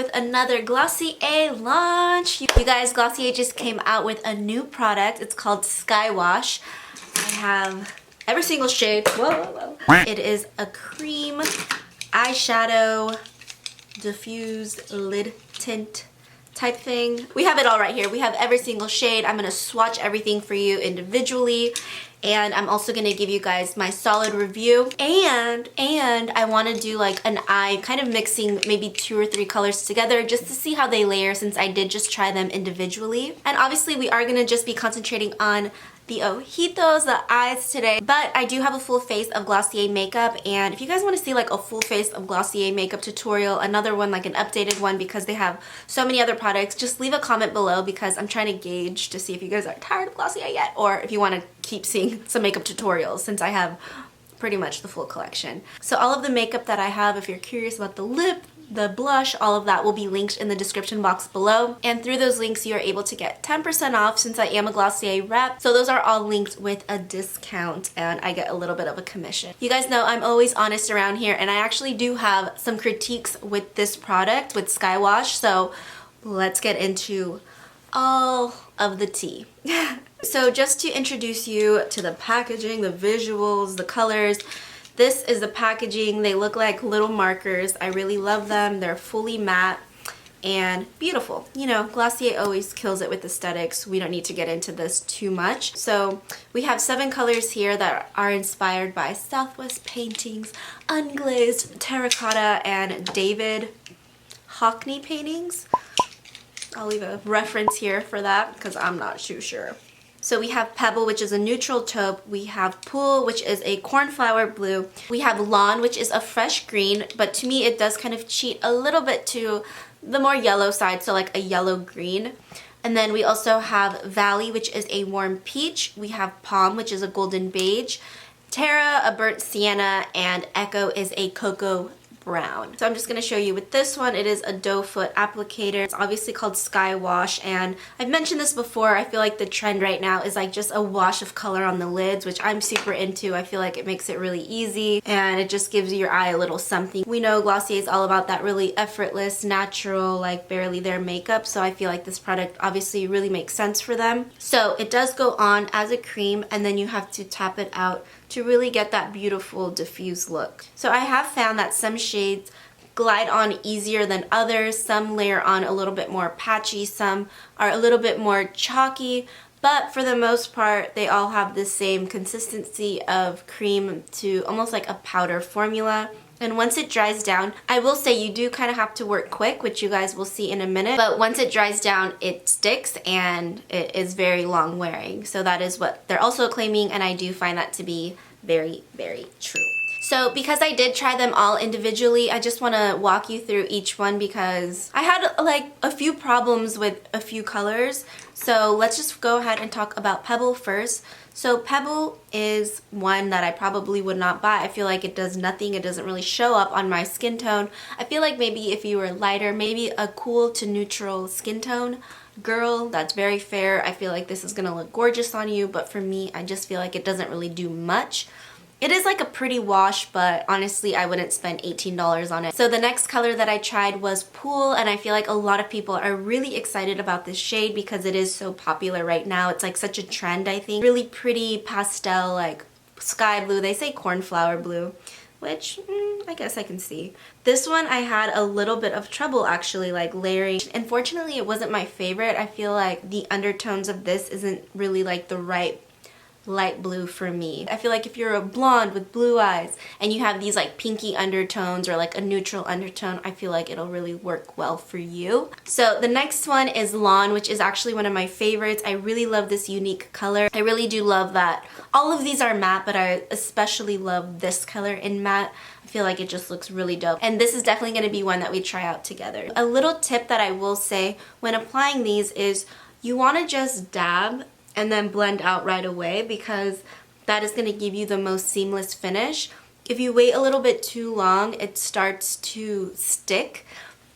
with another Glossier launch. You guys, Glossier just came out with a new product. It's called Skywash. I have every single shade. Whoa. It is a cream eyeshadow diffused lid tint type thing. We have it all right here. We have every single shade. I'm gonna swatch everything for you individually, and I'm also gonna give you guys my solid review, and I want to do like an eye, kind of mixing maybe 2 or 3 colors together just to see how they layer, since I did just try them individually. And obviously we are gonna just be concentrating on the ojitos, the eyes today, but I do have a full face of Glossier makeup, and if you guys want to see like a full face of Glossier makeup tutorial, another one, like an updated one, because they have so many other products, just leave a comment below, because I'm trying to gauge to see if you guys are tired of Glossier yet, or if you want to keep seeing some makeup tutorials, since I have pretty much the full collection. So all of the makeup that I have, if you're curious about the lip, the blush, all of that will be linked in the description box below, and through those links you are able to get 10% off, since I am a Glossier rep. So those are all linked with a discount, and I get a little bit of a commission. You guys know I'm always honest around here, and I actually do have some critiques with this product, with Skywash, so let's get into all of the tea. So just to introduce you to the packaging, the visuals, the colors, this is the packaging. They look like little markers. I really love them. They're fully matte and beautiful. You know, Glossier always kills it with aesthetics. We don't need to get into this too much. So we have 7 colors here that are inspired by Southwest paintings, unglazed terracotta, and David Hockney paintings. I'll leave a reference here for that because I'm not too sure. So we have Pebble, which is a neutral taupe. We have Pool, which is a cornflower blue. We have Lawn, which is a fresh green, but to me it does kind of cheat a little bit to the more yellow side, so like a yellow green. And then we also have Valley, which is a warm peach. We have Palm, which is a golden beige. Terra, a burnt sienna, and Echo is a cocoa brown. So I'm just going to show you with this one. It is a doe foot applicator. It's obviously called Skywash, and I've mentioned this before. I feel like the trend right now is like just a wash of color on the lids, which I'm super into. I feel like it makes it really easy, and it just gives your eye a little something. We know Glossier is all about that really effortless, natural, like barely there makeup, so I feel like this product obviously really makes sense for them. So it does go on as a cream, and then you have to tap it out to really get that beautiful diffused look. So I have found that some shades glide on easier than others. Some layer on a little bit more patchy, some are a little bit more chalky, but for the most part they all have the same consistency of cream to almost like a powder formula. And once it dries down, I will say you do kind of have to work quick, which you guys will see in a minute, but once it dries down it sticks and it is very long wearing. So that is what they're also claiming, and I do find that to be very, very true. So because I did try them all individually, I just want to walk you through each one because I had like a few problems with a few colors. So let's just go ahead and talk about Pebble first. So Pebble is one that I probably would not buy. I feel like it does nothing. It doesn't really show up on my skin tone. I feel like maybe if you were lighter, maybe a cool to neutral skin tone girl, that's very fair. I feel like this is gonna look gorgeous on you, but for me, I just feel like it doesn't really do much. It is like a pretty wash, but honestly, I wouldn't spend $18 on it. So the next color that I tried was Pool, and I feel like a lot of people are really excited about this shade because it is so popular right now. It's like such a trend, I think. Really pretty pastel, like sky blue. They say cornflower blue, which I guess I can see. This one I had a little bit of trouble actually like layering. Unfortunately, it wasn't my favorite. I feel like the undertones of this isn't really like the right light blue for me. I feel like if you're a blonde with blue eyes and you have these like pinky undertones or like a neutral undertone, I feel like it'll really work well for you. So the next one is Lawn, which is actually one of my favorites. I really love this unique color. I really do love that all of these are matte, but I especially love this color in matte. I feel like it just looks really dope, and this is definitely going to be one that we try out together. A little tip that I will say when applying these is you want to just dab and then blend out right away, because that is going to give you the most seamless finish. If you wait a little bit too long, it starts to stick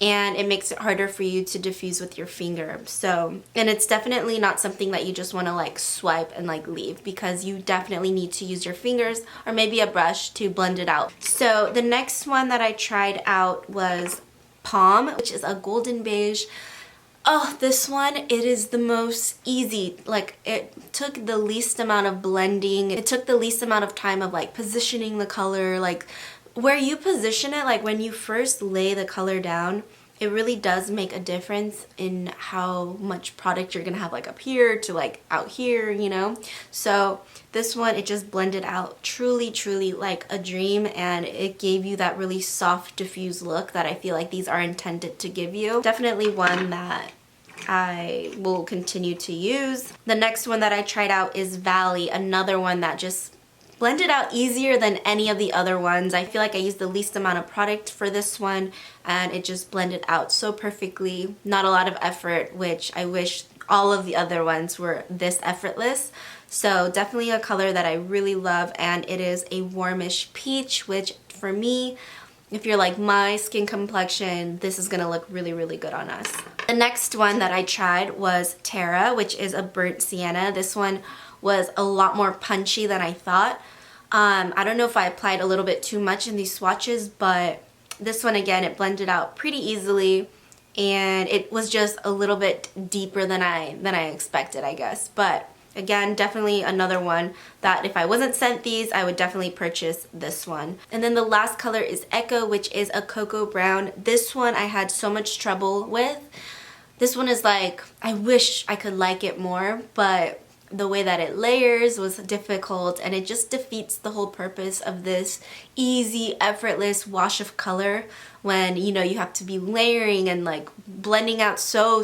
and it makes it harder for you to diffuse with your finger. So, and it's definitely not something that you just want to like swipe and like leave, because you definitely need to use your fingers or maybe a brush to blend it out. So the next one that I tried out was Palm, which is a golden beige. Oh, this one, it is the most easy. Like, it took the least amount of blending. It took the least amount of time of like positioning the color. Like, where you position it, like when you first lay the color down, it really does make a difference in how much product you're gonna have like up here to like out here, you know? So this one, it just blended out truly, truly like a dream, and it gave you that really soft, diffuse look that I feel like these are intended to give you. Definitely one that I will continue to use. The next one that I tried out is Valley, another one that just blended out easier than any of the other ones. I feel like I used the least amount of product for this one, and it just blended out so perfectly. Not a lot of effort, which I wish all of the other ones were this effortless. So definitely a color that I really love, and it is a warmish peach, which for me, if you're like my skin complexion, this is gonna look really, really good on us. The next one that I tried was TERRA, which is a burnt sienna. This one was a lot more punchy than I thought. I don't know if I applied a little bit too much in these swatches, but this one, again, it blended out pretty easily, and it was just a little bit deeper than I expected, I guess. But again, definitely another one that if I wasn't sent these, I would definitely purchase this one. And then the last color is Echo, which is a cocoa brown. This one I had so much trouble with. This one is like, I wish I could like it more, but the way that it layers was difficult, and it just defeats the whole purpose of this easy, effortless wash of color when, you know, you have to be layering and like blending out so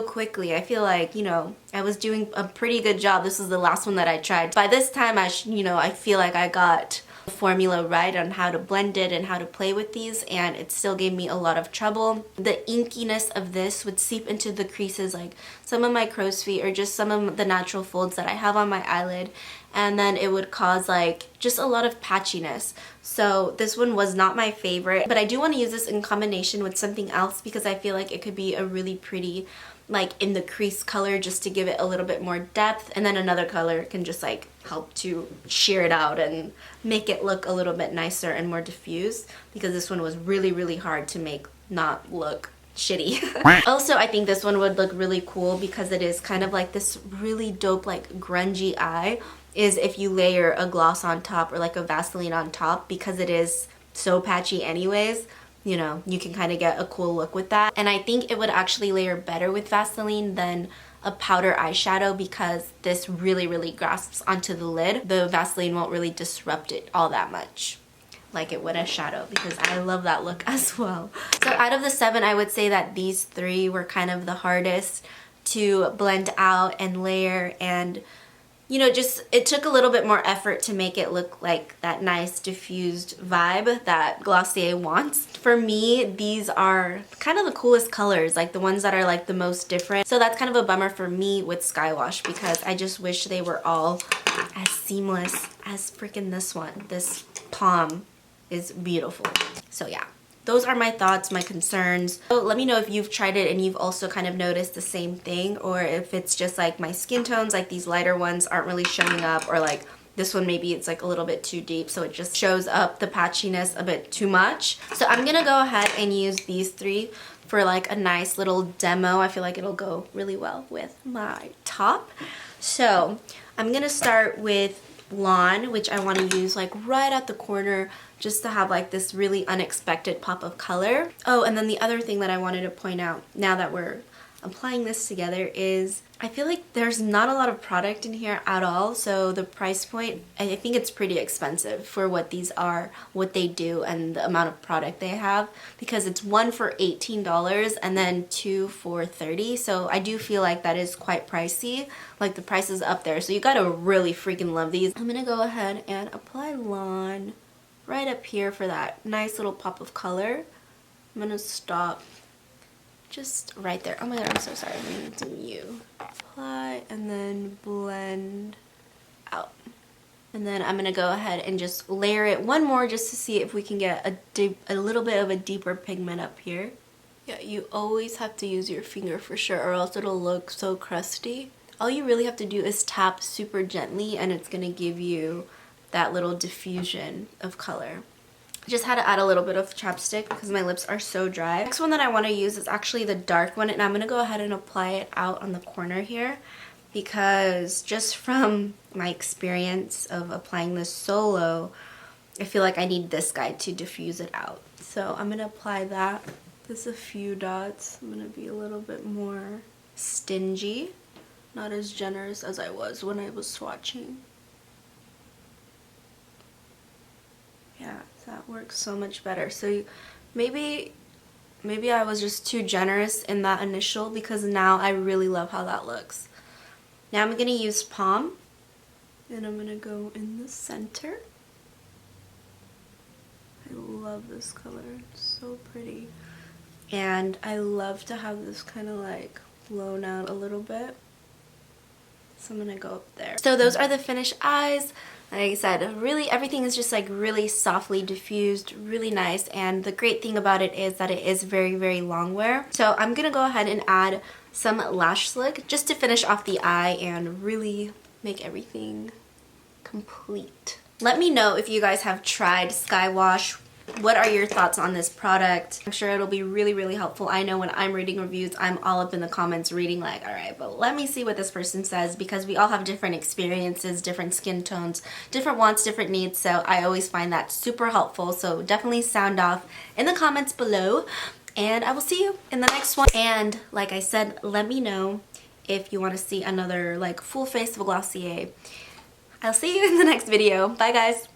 quickly. I feel like, you know, I was doing a pretty good job. This is the last one that I tried. By this time, I feel like I got the formula right on how to blend it and how to play with these, and it still gave me a lot of trouble. The inkiness of this would seep into the creases, like some of my crow's feet or just some of the natural folds that I have on my eyelid, and then it would cause like just a lot of patchiness. So this one was not my favorite, but I do want to use this in combination with something else because I feel like it could be a really pretty like in the crease color just to give it a little bit more depth, and then another color can just like help to sheer it out and make it look a little bit nicer and more diffused, because this one was really hard to make not look shitty. Also, I think this one would look really cool because it is kind of like this really dope like grungy eye, is if you layer a gloss on top or like a Vaseline on top, because it is so patchy anyways. You know, you can kind of get a cool look with that. And I think it would actually layer better with Vaseline than a powder eyeshadow, because this really grasps onto the lid. The Vaseline won't really disrupt it all that much like it would a shadow, because I love that look as well. So out of the 7, I would say that these 3 were kind of the hardest to blend out and layer, and you know, just it took a little bit more effort to make it look like that nice diffused vibe that Glossier wants. For me, these are kind of the coolest colors, like the ones that are like the most different. So that's kind of a bummer for me with Skywash, because I just wish they were all as seamless as freaking this one. This palm is beautiful. So yeah. Those are my thoughts, my concerns. So let me know if you've tried it and you've also kind of noticed the same thing, or if it's just like my skin tones, like these lighter ones aren't really showing up, or like this one maybe it's like a little bit too deep, so it just shows up the patchiness a bit too much. So I'm gonna go ahead and use these 3 for like a nice little demo. I feel like it'll go really well with my top. So I'm gonna start with Lawn, which I want to use like right at the corner, just to have like this really unexpected pop of color. Oh, and then the other thing that I wanted to point out now that we're applying this together is I feel like there's not a lot of product in here at all, so the price point, I think it's pretty expensive for what these are, what they do, and the amount of product they have, because it's 1 for $18 and then 2 for $30, so I do feel like that is quite pricey. Like the price is up there, so you gotta really freaking love these. I'm gonna go ahead and apply Lawn right up here for that nice little pop of color. I'm gonna stop just right there. Oh my god, I'm so sorry. I'm gonna do you. Apply and then blend out. And then I'm gonna go ahead and just layer it one more just to see if we can get a little bit of a deeper pigment up here. Yeah, you always have to use your finger for sure, or else it'll look so crusty. All you really have to do is tap super gently, and it's gonna give you that little diffusion of color. I just had to add a little bit of chapstick because my lips are so dry. Next one that I want to use is actually the dark one, and I'm going to go ahead and apply it out on the corner here because just from my experience of applying this solo, I feel like I need this guy to diffuse it out. So I'm going to apply that. Just a few dots. I'm going to be a little bit more stingy, not as generous as I was when I was swatching. Yeah, that works so much better. So maybe I was just too generous in that initial because now I really love how that looks. Now I'm going to use Palm, and I'm going to go in the center. I love this color, it's so pretty. And I love to have this kind of like blown out a little bit. So I'm going to go up there. So those are the finished eyes. Like I said, really everything is just like really softly diffused, really nice, and the great thing about it is that it is very, very long wear. So I'm gonna go ahead and add some lash slick just to finish off the eye and really make everything complete. Let me know if you guys have tried Skywash. What are your thoughts on this product? I'm sure it'll be really, really helpful. I know when I'm reading reviews, I'm all up in the comments reading like, all right, but let me see what this person says, because we all have different experiences, different skin tones, different wants, different needs. So I always find that super helpful. So definitely sound off in the comments below, and I will see you in the next one. And like I said, let me know if you want to see another like full face of Glossier. I'll see you in the next video. Bye guys.